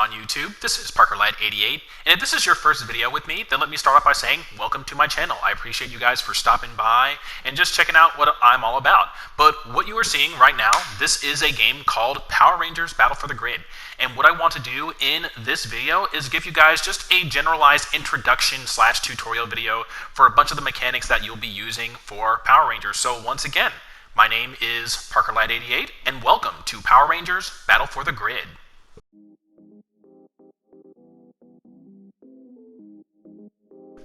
on YouTube. This is ParkerLad88, and if this is your first video with me, then let me start off by saying welcome to my channel. I appreciate you guys for stopping by and just checking out what I'm all about. But what you are seeing right now, this is a game called Power Rangers Battle for the Grid. And what I want to do in this video is give you guys just a generalized introduction / tutorial video for a bunch of the mechanics that you'll be using for Power Rangers. So once again, my name is ParkerLad88, and welcome to Power Rangers Battle for the Grid.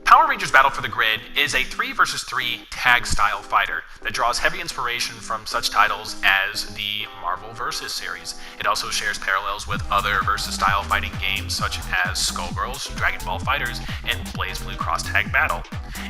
Power Rangers Battle for the Grid is a 3 vs 3 tag-style fighter that draws heavy inspiration from such titles as the Marvel Vs. series. It also shares parallels with other Versus-style fighting games such as Skullgirls, Dragon Ball FighterZ, and BlazBlue Cross Tag Battle.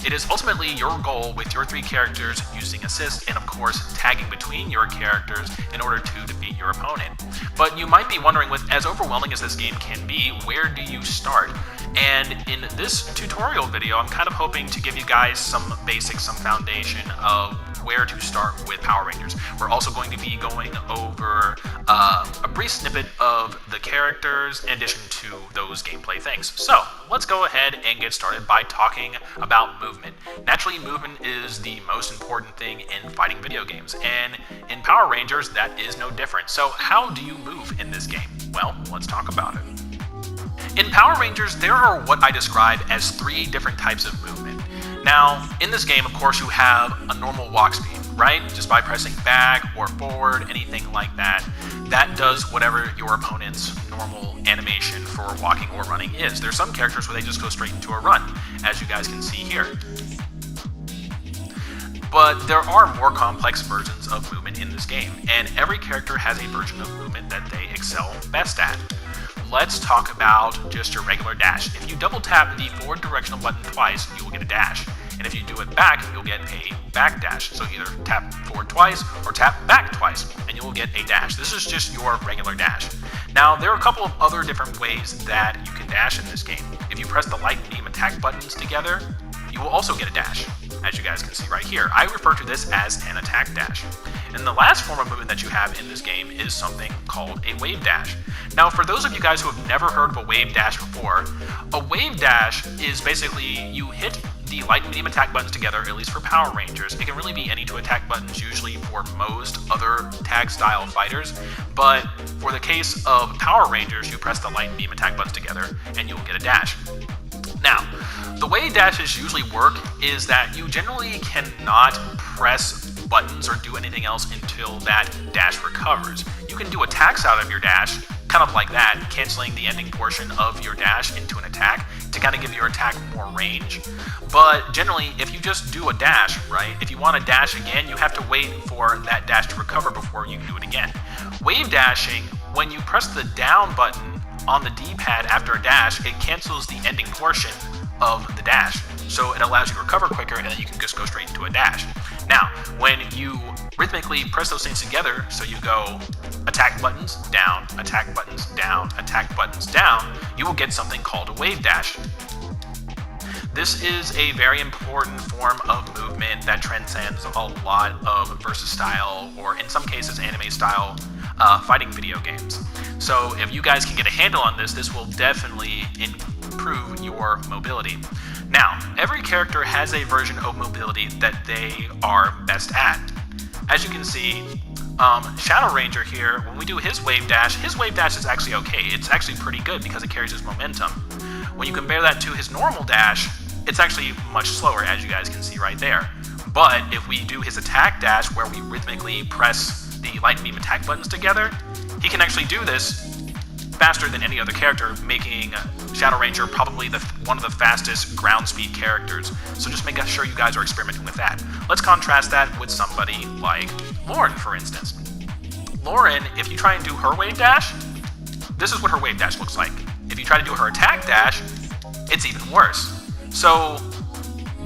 It is ultimately your goal with your 3 characters using assists and of course tagging between your characters in order to defeat your opponent. But you might be wondering, with as overwhelming as this game can be, where do you start? And in this tutorial video, I'm kind of hoping to give you guys some basics, some foundation of where to start with Power Rangers. We're also going to be going over a brief snippet of the characters in addition to those gameplay things. So let's go ahead and get started by talking about movement. Naturally, movement is the most important thing in fighting video games, and in Power Rangers that is no different. So how do you move in this game? Well, let's talk about it. In Power Rangers, there are what I describe as 3 different types of movement. Now, in this game, of course, you have a normal walk speed, right? Just by pressing back or forward, anything like that. That does whatever your opponent's normal animation for walking or running is. There's some characters where they just go straight into a run, as you guys can see here. But there are more complex versions of movement in this game, and every character has a version of movement that they excel best at. Let's talk about just your regular dash. If you double tap the forward directional button twice, you will get a dash. And if you do it back, you'll get a back dash. So either tap forward twice or tap back twice, and you will get a dash. This is just your regular dash. Now, there are a couple of other different ways that you can dash in this game. If you press the light and beam attack buttons together, you will also get a dash, as you guys can see right here. I refer to this as an attack dash. And the last form of movement that you have in this game is something called a wave dash. Now, for those of you guys who have never heard of a wave dash before, a wave dash is basically you hit the light and medium attack buttons together, at least for Power Rangers. It can really be any 2 attack buttons, usually for most other tag-style fighters. But for the case of Power Rangers, you press the light and beam attack buttons together, and you will get a dash. Now, the way dashes usually work is that you generally cannot press buttons or do anything else until that dash recovers. You can do attacks out of your dash, kind of like that, canceling the ending portion of your dash into an attack to kind of give your attack more range. But generally, if you just do a dash, right, if you want to dash again, you have to wait for that dash to recover before you can do it again. Wave dashing, when you press the down button on the D-pad after a dash, it cancels the ending portion of the dash. So it allows you to recover quicker, and then you can just go straight into a dash. Now, when you rhythmically press those things together, so you go attack buttons down, attack buttons down, attack buttons down, you will get something called a wave dash. This is a very important form of movement that transcends a lot of Versus style, or in some cases anime style, fighting video games. So if you guys can get a handle on this, this will definitely improve your mobility. Now, every character has a version of mobility that they are best at. As you can see, Shadow Ranger here, when we do his wave dash is actually okay. It's actually pretty good because it carries his momentum. When you compare that to his normal dash, it's actually much slower, as you guys can see right there. But if we do his attack dash, where we rhythmically press the light and beam attack buttons together, he can actually do this faster than any other character, making Shadow Ranger probably one of the fastest ground speed characters. So just make sure you guys are experimenting with that. Let's contrast that with somebody like Lauren, for instance. Lauren, if you try and do her wave dash, this is what her wave dash looks like. If you try to do her attack dash, it's even worse. So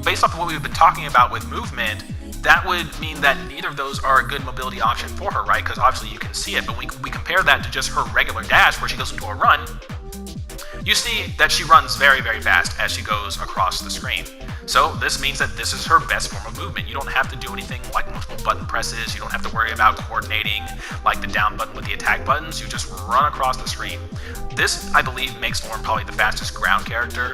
based off of what we've been talking about with movement, that would mean that neither of those are a good mobility option for her, right? Because obviously you can see it, but we compare that to just her regular dash where she goes into a run. You see that she runs very, very fast as she goes across the screen. So this means that this is her best form of movement. You don't have to do anything like multiple button presses. You don't have to worry about coordinating like the down button with the attack buttons. You just run across the screen. This, I believe, makes Lauren probably the fastest ground character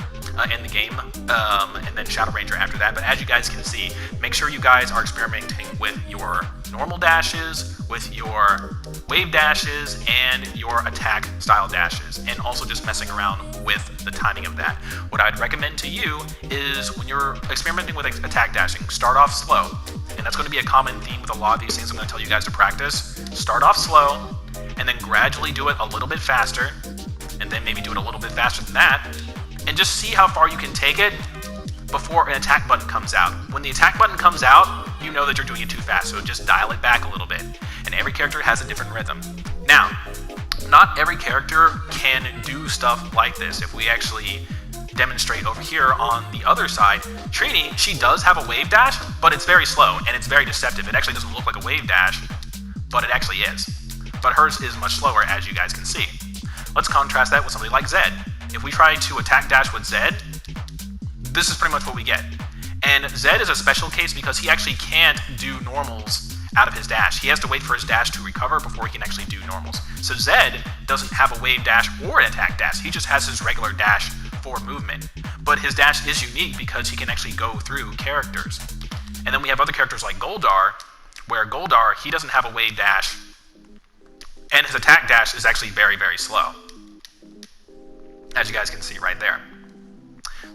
in the game, and then Shadow Ranger after that. But as you guys can see, make sure you guys are experimenting with your normal dashes, with your wave dashes, and your attack style dashes, and also just messing around with the timing of that. What I'd recommend to you is when you're experimenting with attack dashing, start off slow. And that's going to be a common theme with a lot of these things I'm going to tell you guys to practice. Start off slow, and then gradually do it a little bit faster, and then maybe do it a little bit faster than that, and just see how far you can take it before an attack button comes out. When the attack button comes out, you know that you're doing it too fast, so just dial it back a little bit. And every character has a different rhythm. Now, not every character can do stuff like this. If we actually demonstrate over here on the other side, Trini, she does have a wave dash, but it's very slow and it's very deceptive. It actually doesn't look like a wave dash, but it actually is. But hers is much slower, as you guys can see. Let's contrast that with somebody like Zed. If we try to attack dash with Zed, this is pretty much what we get. And Zed is a special case because he actually can't do normals out of his dash. He has to wait for his dash to recover before he can actually do normals. So Zed doesn't have a wave dash or an attack dash. He just has his regular dash for movement. But his dash is unique because he can actually go through characters. And then we have other characters like Goldar, where Goldar, he doesn't have a wave dash, and his attack dash is actually very, very slow, as you guys can see right there.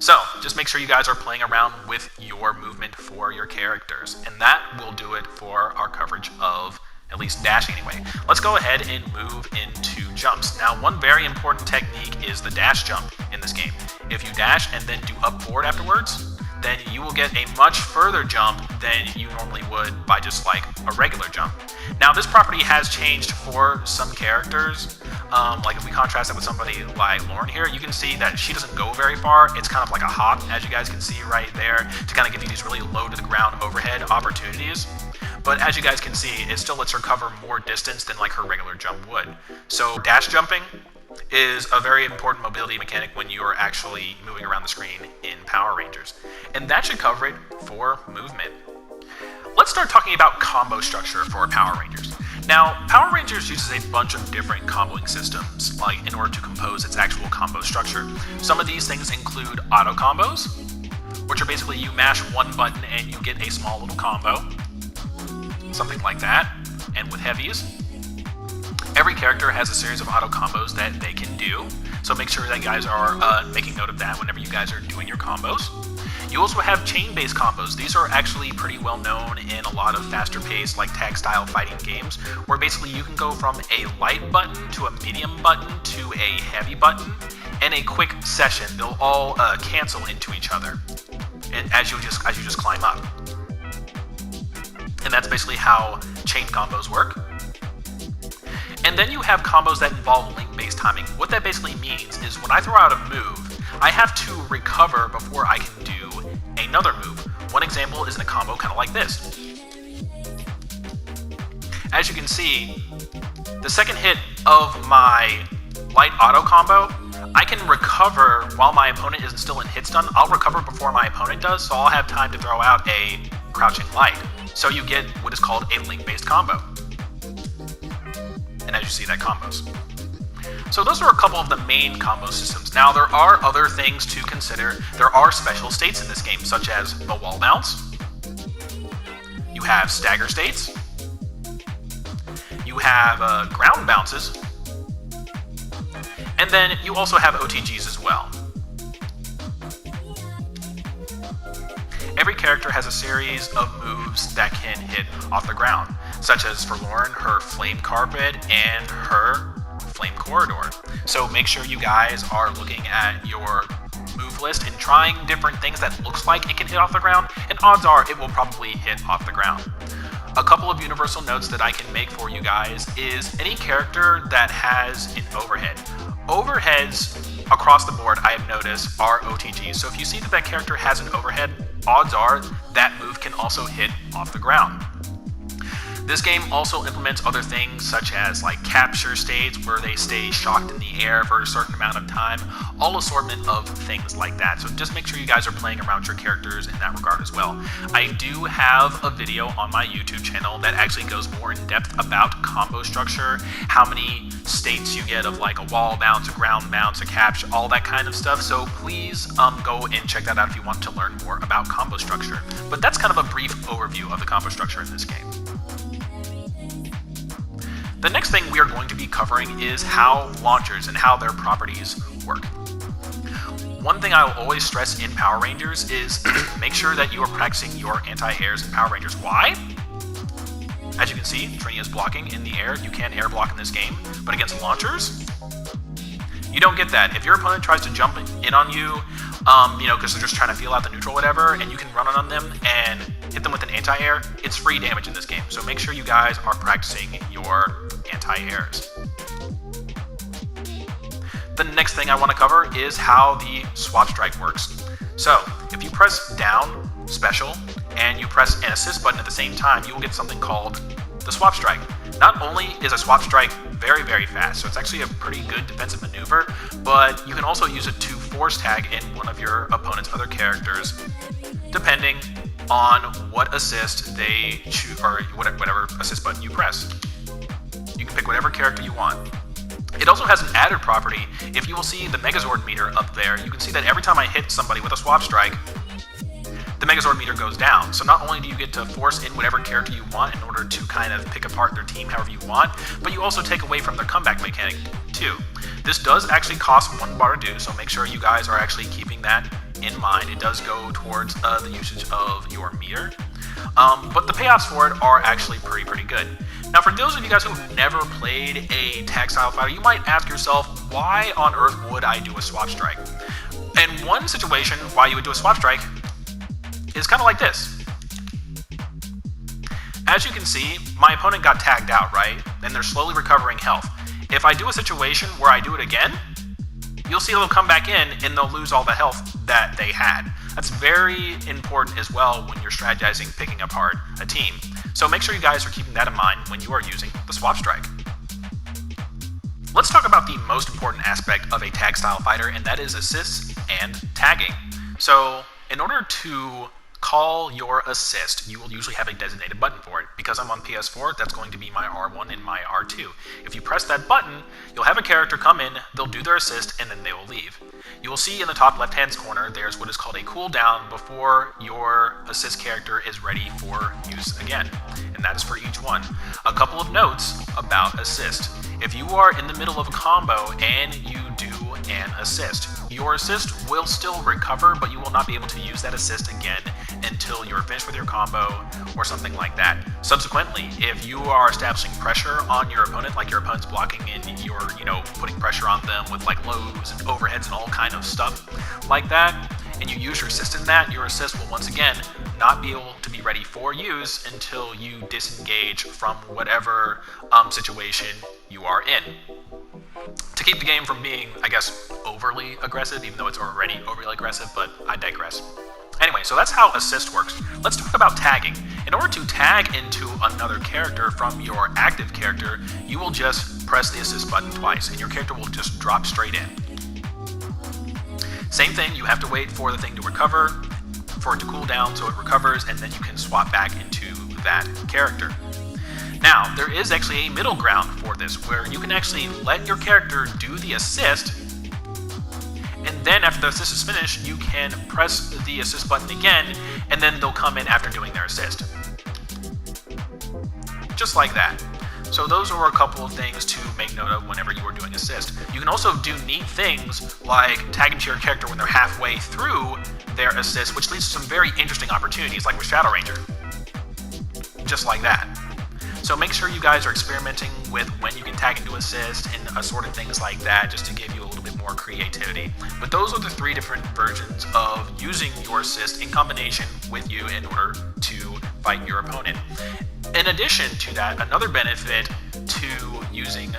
So, just make sure you guys are playing around with your movement for your characters, and that will do it for our coverage of at least dashing anyway. Let's go ahead and move into jumps. Now, one very important technique is the dash jump in this game. If you dash and then do up forward afterwards, then you will get a much further jump than you normally would by just like a regular jump. Now, this property has changed for some characters. Like if we contrast it with somebody like Lauren here, you can see that she doesn't go very far. It's kind of like a hop, as you guys can see right there, to kind of give you these really low to the ground overhead opportunities. But as you guys can see, it still lets her cover more distance than like her regular jump would. So dash jumping is a very important mobility mechanic when you are actually moving around the screen in Power Rangers. And that should cover it for movement. Let's start talking about combo structure for Power Rangers. Now, Power Rangers uses a bunch of different comboing systems, like in order to compose its actual combo structure. Some of these things include auto combos, which are basically you mash one button and you get a small little combo, something like that. And with heavies, every character has a series of auto combos that they can do, so make sure that you guys are making note of that whenever you guys are doing your combos. You also have chain-based combos. These are actually pretty well known in a lot of faster-paced, like tag-style fighting games, where basically you can go from a light button to a medium button to a heavy button in a quick session. They'll all cancel into each other, and as you just climb up. And that's basically how chain combos work. And then you have combos that involve link-based timing. What that basically means is when I throw out a move, I have to recover before I can do another move. One example is in a combo kind of like this. As you can see, the second hit of my light auto combo, I can recover while my opponent isn't still in hit stun. I'll recover before my opponent does, so I'll have time to throw out a crouching light. So you get what is called a link-based combo. And as you see, that combos. So those are a couple of the main combo systems. Now, there are other things to consider. There are special states in this game, such as the wall bounce. You have stagger states. You have ground bounces. And then you also have OTGs as well. Every character has a series of moves that can hit off the ground, such as for Lauren, her flame carpet and her flame corridor. So make sure you guys are looking at your move list and trying different things that looks like it can hit off the ground, and odds are it will probably hit off the ground. A couple of universal notes that I can make for you guys is any character that has an overhead. Overheads across the board, I have noticed, are OTGs. So if you see that that character has an overhead, odds are that move can also hit off the ground. This game also implements other things such as like capture states where they stay shocked in the air for a certain amount of time, all assortment of things like that. So just make sure you guys are playing around your characters in that regard as well. I do have a video on my YouTube channel that actually goes more in depth about combo structure, how many states you get of like a wall bounce, a ground bounce, a capture, all that kind of stuff. So please go and check that out if you want to learn more about combo structure. But that's kind of a brief overview of the combo structure in this game. The next thing we are going to be covering is how launchers and how their properties work. One thing I will always stress in Power Rangers is make sure that you are practicing your anti-airs in Power Rangers. Why? As you can see, Trini is blocking in the air. You can air block in this game, but against launchers, you don't get that. If your opponent tries to jump in on you, because they're just trying to feel out the neutral whatever, and you can run on them and hit them with an anti-air, it's free damage in this game. So make sure you guys are practicing your anti-airs. The next thing I want to cover is how the swap strike works. So if you press down special and you press an assist button at the same time, you will get something called the swap strike. Not only is a swap strike very, very fast, so it's actually a pretty good defensive maneuver, but you can also use it to force tag in one of your opponent's other characters, depending on what assist they choose, or whatever assist button you press. You can pick whatever character you want. It also has an added property. If you will see the Megazord meter up there, you can see that every time I hit somebody with a swap strike, the Megazord meter goes down. So not only do you get to force in whatever character you want in order to kind of pick apart their team however you want, but you also take away from their comeback mechanic too. This does actually cost 1 bar to do, so make sure you guys are actually keeping that in mind. It does go towards the usage of your meter, but the payoffs for it are actually pretty good. Now, for those of you guys who've never played a tag style fighter, you might ask yourself, why on earth would I do a swap strike? And one situation why you would do a swap strike is kind of like this. As you can see, my opponent got tagged out, right? And they're slowly recovering health. If I do a situation where I do it again, you'll see they'll come back in and they'll lose all the health that they had. That's very important as well when you're strategizing picking apart a team. So make sure you guys are keeping that in mind when you are using the swap strike. Let's talk about the most important aspect of a tag style fighter, and that is assists and tagging. So in order to call your assist, you will usually have a designated button for it. Because I'm on PS4, that's going to be my R1 and my R2. If you press that button, you'll have a character come in, they'll do their assist, and then they will leave. You will see in the top left-hand corner, there's what is called a cooldown before your assist character is ready for use again. And that is for each one. A couple of notes about assist. If you are in the middle of a combo and you do an assist, your assist will still recover, but you will not be able to use that assist again until you're finished with your combo or something like that. Subsequently, if you are establishing pressure on your opponent, like your opponent's blocking and you're, putting pressure on them with like lows and overheads and all kind of stuff like that, and you use your assist in that, your assist will once again not be able to be ready for use until you disengage from whatever situation you are in. To keep the game from being, I guess, overly aggressive, even though it's already overly aggressive, but I digress. Anyway, so that's how assist works. Let's talk about tagging. In order to tag into another character from your active character, you will just press the assist button twice, and your character will just drop straight in. Same thing, you have to wait for the thing to recover, for it to cool down so it recovers, and then you can swap back into that character. Now, there is actually a middle ground for this, where you can actually let your character do the assist, and then after the assist is finished, you can press the assist button again, and then they'll come in after doing their assist. Just like that. So those are a couple of things to make note of whenever you are doing assist. You can also do neat things like tagging to your character when they're halfway through their assist, which leads to some very interesting opportunities, like with Shadow Ranger. Just like that. So make sure you guys are experimenting with when you can tag into assist and assorted things like that, just to give you a little bit more creativity. But those are the 3 different versions of using your assist in combination with you in order to fight your opponent. In addition to that, another benefit to using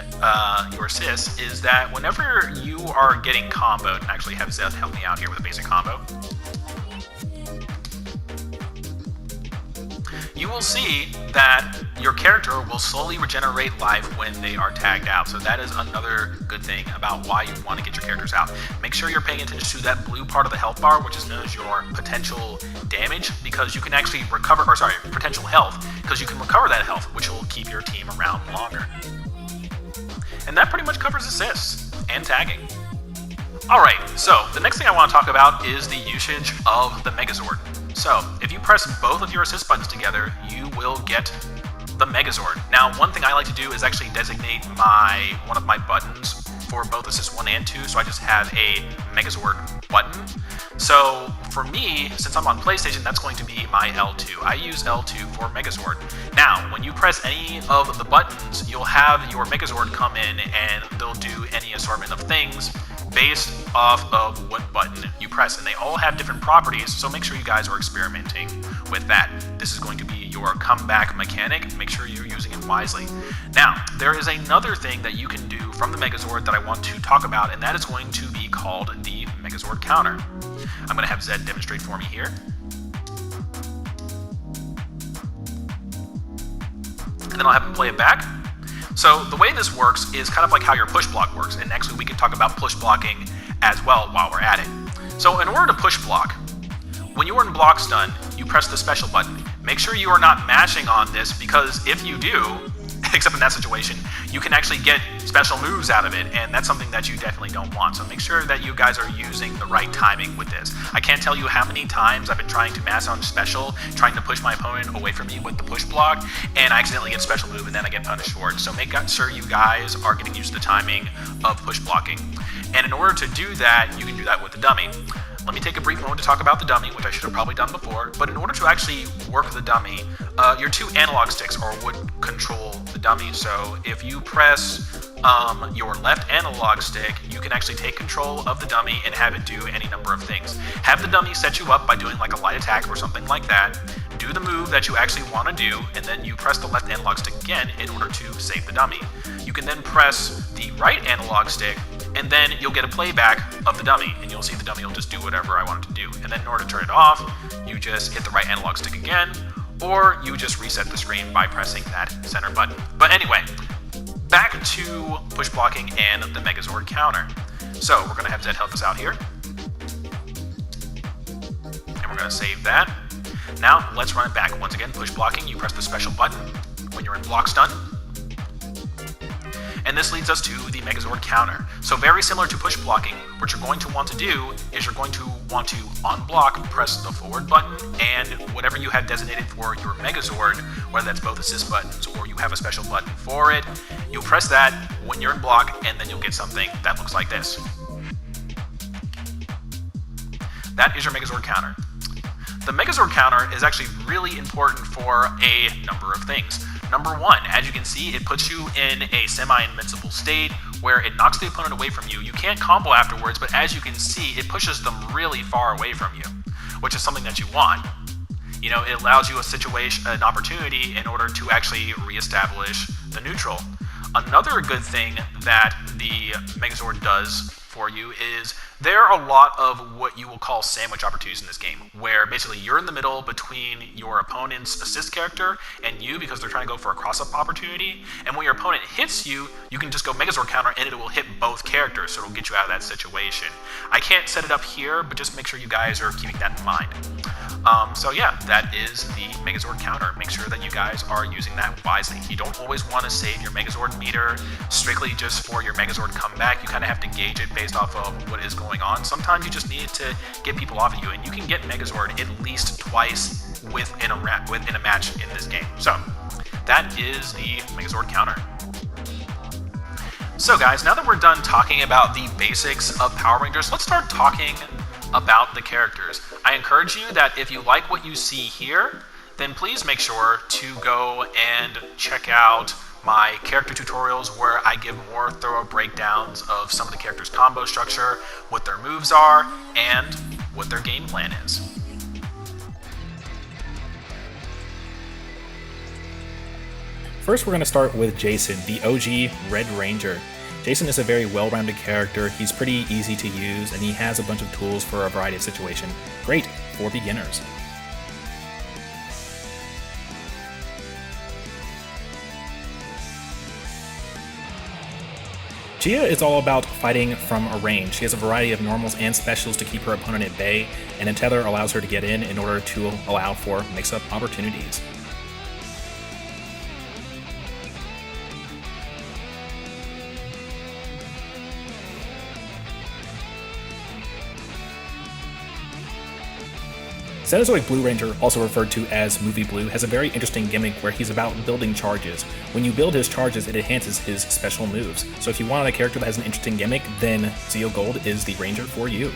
your assist is that whenever you are getting comboed, and actually have Zeth help me out here with a basic combo, you you will see that your character will slowly regenerate life when they are tagged out. So that is another good thing about why you want to get your characters out. Make sure you're paying attention to that blue part of the health bar, which is known as your potential damage, because you can actually recover, or sorry, potential health, because you can recover that health, which will keep your team around longer. And that pretty much covers assists and tagging. Alright, so the next thing I want to talk about is the usage of the Megazord. So, if you press both of your assist buttons together, you will get the Megazord. Now, one thing I like to do is actually designate one of my buttons for both assist 1 and 2, so I just have a Megazord button. So, for me, since I'm on PlayStation, that's going to be my L2. I use L2 for Megazord. Now, when you press any of the buttons, you'll have your Megazord come in and they'll do any assortment of things based off of what button you press, and they all have different properties, so make sure you guys are experimenting with that. This is going to be your comeback mechanic. Make sure you're using it wisely. Now, there is another thing that you can do from the Megazord that I want to talk about, and that is going to be called the Megazord Counter. I'm going to have Zed demonstrate for me here. And then I'll have him play it back. So the way this works is kind of like how your push block works, and actually we can talk about push blocking as well while we're at it. So in order to push block, when you are in block stun, you press the special button. Make sure you are not mashing on this, because if you do, except in that situation, you can actually get special moves out of it, and that's something that you definitely don't want. So make sure that you guys are using the right timing with this. I can't tell you how many times I've been trying to mash on special, trying to push my opponent away from me with the push block, and I accidentally get special move and then I get punished for it. So make sure you guys are getting used to the timing of push blocking. And in order to do that, you can do that with the dummy. Let me take a brief moment to talk about the dummy, which I should have probably done before, but in order to actually work the dummy, your 2 analog sticks are what control the dummy. So if you press your left analog stick, you can actually take control of the dummy and have it do any number of things. Have the dummy set you up by doing like a light attack or something like that, do the move that you actually want to do, and then you press the left analog stick again in order to save the dummy. You can then press the right analog stick, and then you'll get a playback of the dummy, and you'll see the dummy will just do whatever I want it to do. And then in order to turn it off, you just hit the right analog stick again, or you just reset the screen by pressing that center button. But anyway, back to push blocking and the Megazord Counter. So we're going to have Zed help us out here, and we're going to save that. Now let's run it back. Once again, push blocking, you press the special button when you're in block stun. And this leads us to the Megazord Counter. So very similar to push blocking, what you're going to want to do is you're going to want to unblock, press the forward button, and whatever you have designated for your Megazord, whether that's both assist buttons or you have a special button for it, you'll press that when you're in block, and then you'll get something that looks like this. That is your Megazord Counter. The Megazord Counter is actually really important for a number of things. Number 1, as you can see, it puts you in a semi-invincible state where it knocks the opponent away from you. You can't combo afterwards, but as you can see, it pushes them really far away from you, which is something that you want. You know, it allows you an opportunity in order to actually reestablish the neutral. Another good thing that the Megazord does for you is there are a lot of what you will call sandwich opportunities in this game, where basically you're in the middle between your opponent's assist character and you, because they're trying to go for a cross-up opportunity, and when your opponent hits you, you can just go Megazord Counter and it will hit both characters, so it'll get you out of that situation. I can't set it up here, but just make sure you guys are keeping that in mind. So yeah, that is the Megazord Counter. Make sure that you guys are using that wisely. You don't always want to save your Megazord meter strictly just for your Megazord comeback. You kind of have to gauge it based off of what is going on. Sometimes you just need to get people off of you, and you can get Megazord at least twice within a match in this game. So that is the Megazord Counter. So guys, now that we're done talking about the basics of Power Rangers, let's start talking about the characters. I encourage you that if you like what you see here, then please make sure to go and check out my character tutorials, where I give more thorough breakdowns of some of the characters' combo structure, what their moves are, and what their game plan is. First, we're going to start with Jason, the OG Red Ranger. Jason is a very well-rounded character. He's pretty easy to use, and he has a bunch of tools for a variety of situations. Great for beginners. Gia is all about fighting from a range. She has a variety of normals and specials to keep her opponent at bay, and a tether allows her to get in order to allow for mix-up opportunities. Cenozoic Blue Ranger, also referred to as Movie Blue, has a very interesting gimmick where he's about building charges. When you build his charges, it enhances his special moves. So if you want a character that has an interesting gimmick, then Zeo Gold is the Ranger for you.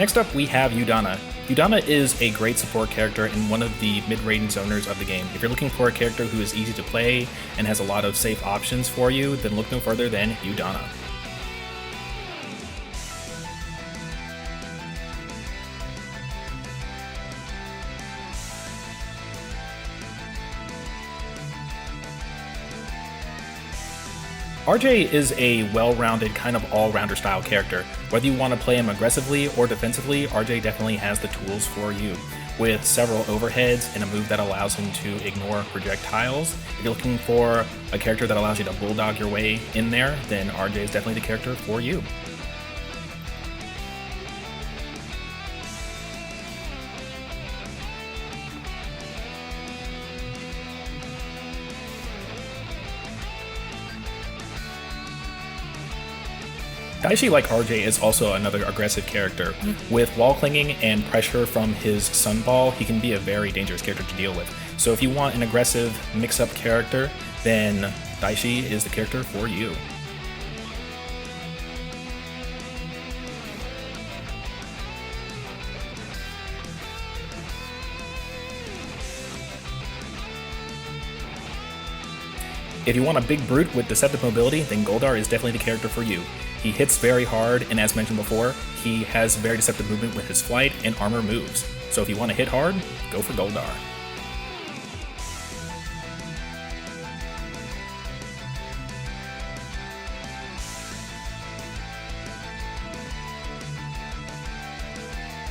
Next up, we have Udana. Udana is a great support character and one of the mid-range zoners of the game. If you're looking for a character who is easy to play and has a lot of safe options for you, then look no further than Udana. RJ is a well-rounded, kind of all-rounder style character. Whether you want to play him aggressively or defensively, RJ definitely has the tools for you. With several overheads and a move that allows him to ignore projectiles. If you're looking for a character that allows you to bulldog your way in there, then RJ is definitely the character for you. Daishi, like RJ, is also another aggressive character. With wall clinging and pressure from his Sunball, he can be a very dangerous character to deal with. So if you want an aggressive mix-up character, then Daishi is the character for you. If you want a big brute with deceptive mobility, then Goldar is definitely the character for you. He hits very hard, and as mentioned before, he has very deceptive movement with his flight and armor moves. So if you want to hit hard, go for Goldar.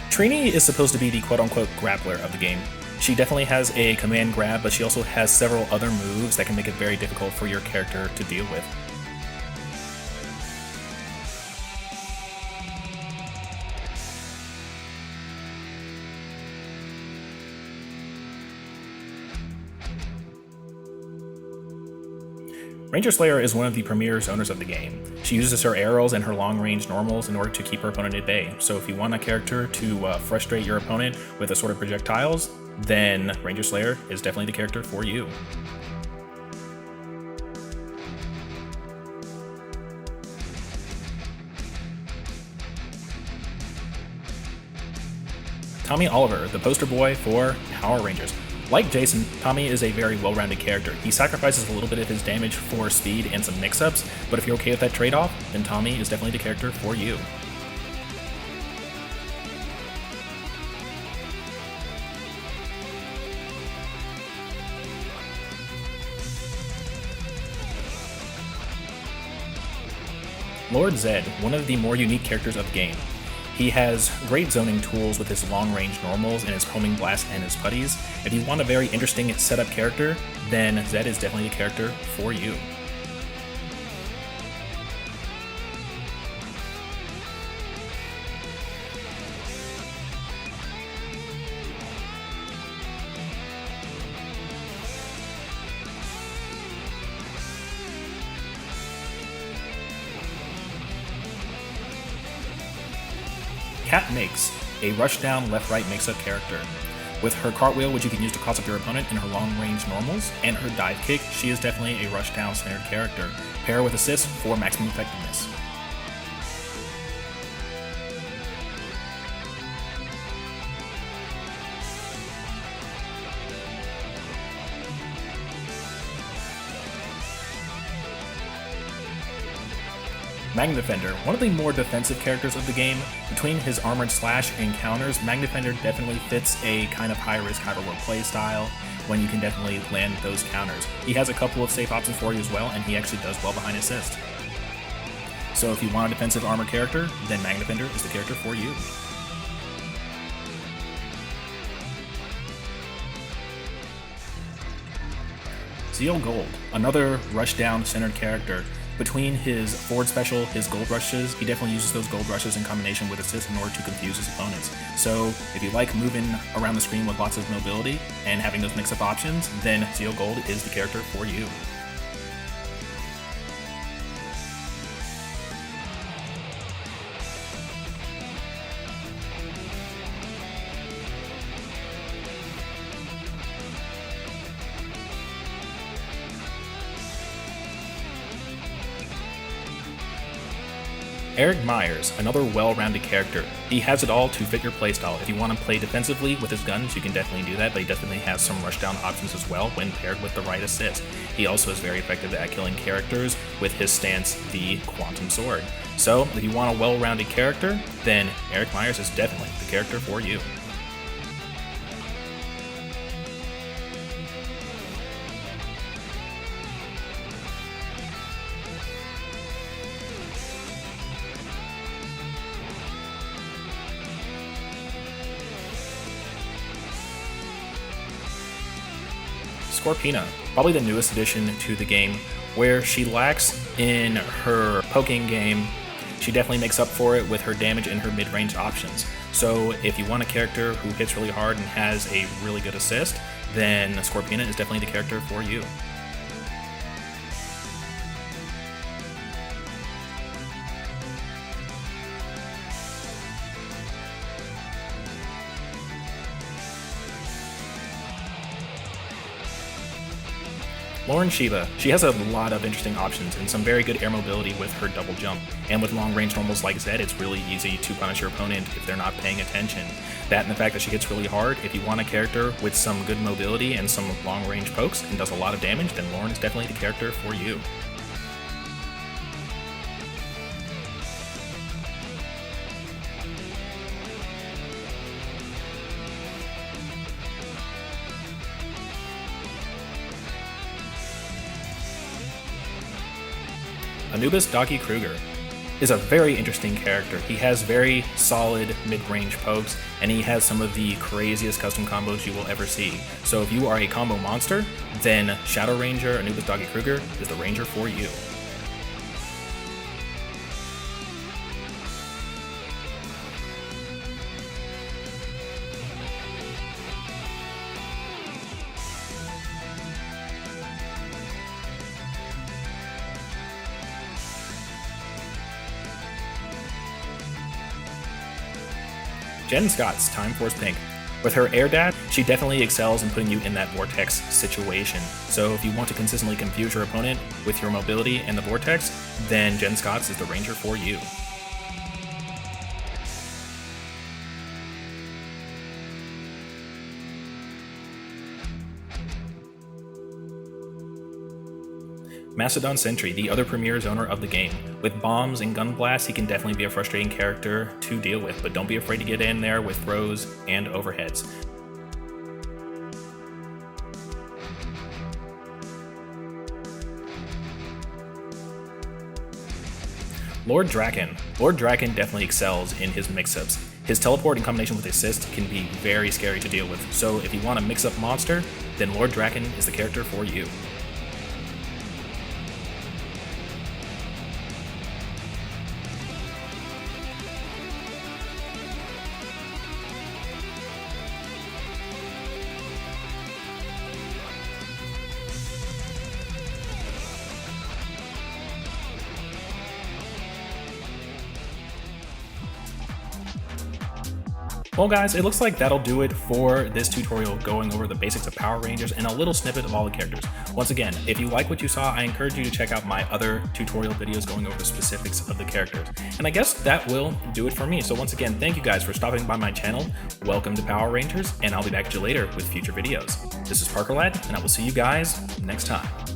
Trini is supposed to be the quote-unquote grappler of the game. She definitely has a command grab, but she also has several other moves that can make it very difficult for your character to deal with. Ranger Slayer is one of the premier zoners of the game. She uses her arrows and her long-range normals in order to keep her opponent at bay. So if you want a character to frustrate your opponent with a sort of projectiles, then Ranger Slayer is definitely the character for you. Tommy Oliver, the poster boy for Power Rangers. Like Jason, Tommy is a very well-rounded character. He sacrifices a little bit of his damage for speed and some mix-ups, but if you're okay with that trade-off, then Tommy is definitely the character for you. Lord Zed, one of the more unique characters of the game. He has great zoning tools with his long-range normals and his homing blast and his putties. If you want a very interesting setup character, then Zed is definitely the character for you. Cat Makes, a rush-down left-right mix-up character. With her cartwheel, which you can use to cross up your opponent, and her long-range normals, and her dive kick, she is definitely a rush-down centered character. Pair her with assists for maximum effectiveness. Magnadefender, one of the more defensive characters of the game. Between his armored slash and counters, Magnadefender definitely fits a kind of high-risk, high-reward play style when you can definitely land those counters. He has a couple of safe options for you as well, and he actually does well behind assist. So if you want a defensive armor character, then Magnafender is the character for you. Zeal Gold, another rushdown centered character. Between his forward special, his gold rushes, he definitely uses those gold rushes in combination with assists in order to confuse his opponents. So if you like moving around the screen with lots of mobility and having those mix-up options, then Zeal Gold is the character for you. Eric Myers, another well-rounded character. He has it all to fit your playstyle. If you want to play defensively with his guns, you can definitely do that, but he definitely has some rushdown options as well when paired with the right assist. He also is very effective at killing characters with his stance, the Quantum Sword. So, if you want a well-rounded character, then Eric Myers is definitely the character for you. Scorpina, probably the newest addition to the game, where she lacks in her poking game. She definitely makes up for it with her damage and her mid-range options. So if you want a character who hits really hard and has a really good assist, then Scorpina is definitely the character for you. Lauren Shiva, she has a lot of interesting options and some very good air mobility with her double jump. And with long range normals like Zed, it's really easy to punish your opponent if they're not paying attention. That and the fact that she hits really hard, if you want a character with some good mobility and some long range pokes and does a lot of damage, then Lauren is definitely the character for you. Anubis Doggy Kruger is a very interesting character. He has very solid mid-range pokes, and he has some of the craziest custom combos you will ever see. So if you are a combo monster, then Shadow Ranger Anubis Doggy Kruger is the ranger for you. Jen Scott's Time Force Pink. With her air dash, she definitely excels in putting you in that vortex situation. So if you want to consistently confuse your opponent with your mobility and the vortex, then Jen Scott's is the ranger for you. Mastodon Sentry, the other premier zoner of the game. With bombs and gun blasts, he can definitely be a frustrating character to deal with, but don't be afraid to get in there with throws and overheads. Lord Draken. Lord Draken definitely excels in his mix-ups. His teleport in combination with assist can be very scary to deal with, so if you want a mix-up monster, then Lord Draken is the character for you. Well guys, it looks like that'll do it for this tutorial going over the basics of Power Rangers and a little snippet of all the characters. Once again, if you like what you saw, I encourage you to check out my other tutorial videos going over the specifics of the characters. And I guess that will do it for me. So once again, thank you guys for stopping by my channel. Welcome to Power Rangers, and I'll be back to you later with future videos. This is Parker Lad, and I will see you guys next time.